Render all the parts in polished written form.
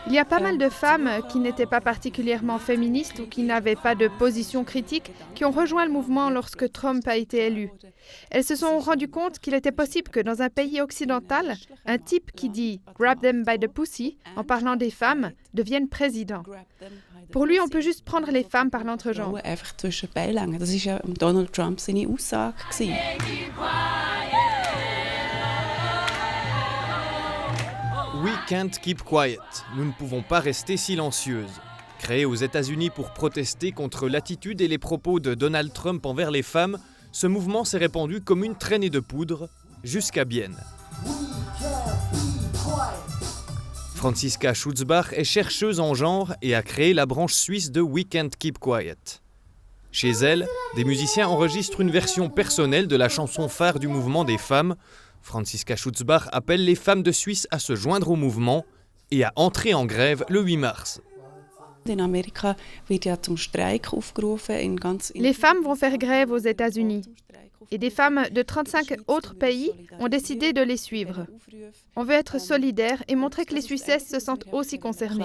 Il y a pas mal de femmes qui n'étaient pas particulièrement féministes ou qui n'avaient pas de position critique qui ont rejoint le mouvement lorsque Trump a été élu. Elles se sont rendues compte qu'il était possible que dans un pays occidental, un type qui dit « grab them by the pussy » en parlant des femmes devienne président. Pour lui, on peut juste prendre les femmes par l'entregenre. Donald Trump seine Aussage. We can't keep quiet. Nous ne pouvons pas rester silencieuses. Créé aux États-Unis pour protester contre l'attitude et les propos de Donald Trump envers les femmes, ce mouvement s'est répandu comme une traînée de poudre jusqu'à Bienne. Franziska Schutzbach est chercheuse en genre et a créé la branche suisse de We Can't Keep Quiet. Chez elle, des musiciens enregistrent une version personnelle de la chanson phare du mouvement des femmes. Franziska Schutzbach appelle les femmes de Suisse à se joindre au mouvement et à entrer en grève le 8 mars. Les femmes vont faire grève aux États-Unis. Et des femmes de 35 autres pays ont décidé de les suivre. On veut être solidaires et montrer que les Suissesses se sentent aussi concernées.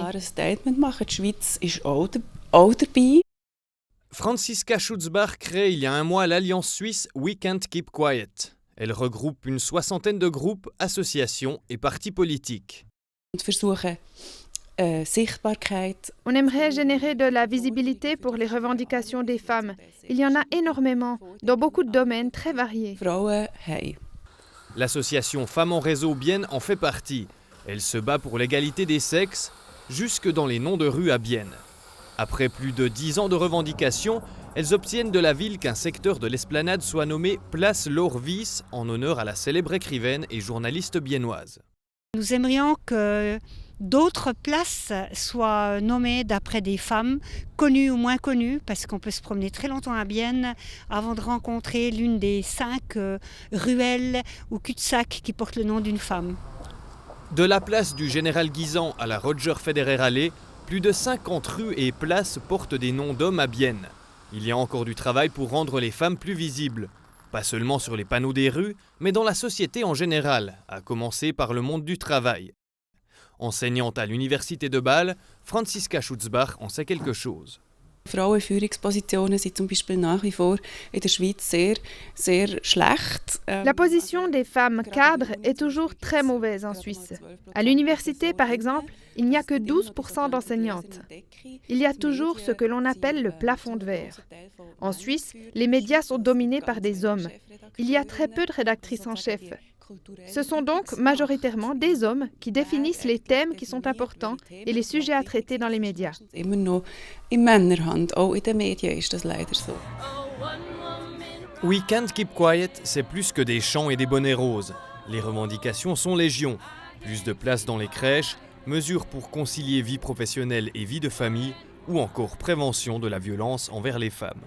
Franziska Schutzbach crée il y a un mois l'alliance suisse We Can't Keep Quiet. Elle regroupe une 60aine de groupes, associations et partis politiques. On aimerait générer de la visibilité pour les revendications des femmes. Il y en a énormément, dans beaucoup de domaines très variés. L'association Femmes en Réseau Bienne en fait partie. Elle se bat pour l'égalité des sexes, jusque dans les noms de rues à Bienne. Après plus de 10 ans de revendications, elles obtiennent de la ville qu'un secteur de l'esplanade soit nommé Place Laure-Wyss en honneur à la célèbre écrivaine et journaliste biennoise. Nous aimerions que d'autres places soient nommées d'après des femmes, connues ou moins connues, parce qu'on peut se promener très longtemps à Bienne avant de rencontrer l'une des 5 ruelles ou cul-de-sac qui portent le nom d'une femme. De la place du Général Guisan à la Roger Federer Allée, plus de 50 rues et places portent des noms d'hommes à Bienne. Il y a encore du travail pour rendre les femmes plus visibles. Pas seulement sur les panneaux des rues, mais dans la société en général, à commencer par le monde du travail. Enseignante à l'université de Bâle, Franziska Schutzbach en sait quelque chose. Frauen in Führungspositionen sind zum Beispiel nach wie vor in der Schweiz sehr schlecht. La position des femmes cadres est toujours très mauvaise en Suisse. À l'université, par exemple, il n'y a que 12% d'enseignantes. Il y a toujours ce que l'on appelle le plafond de verre. En Suisse, les médias sont dominés par des hommes. Il y a très peu de rédactrices en chef. Ce sont donc majoritairement des hommes qui définissent les thèmes qui sont importants et les sujets à traiter dans les médias. We Can't Keep Quiet, c'est plus que des chants et des bonnets roses. Les revendications sont légion. Plus de place dans les crèches, mesures pour concilier vie professionnelle et vie de famille, ou encore prévention de la violence envers les femmes.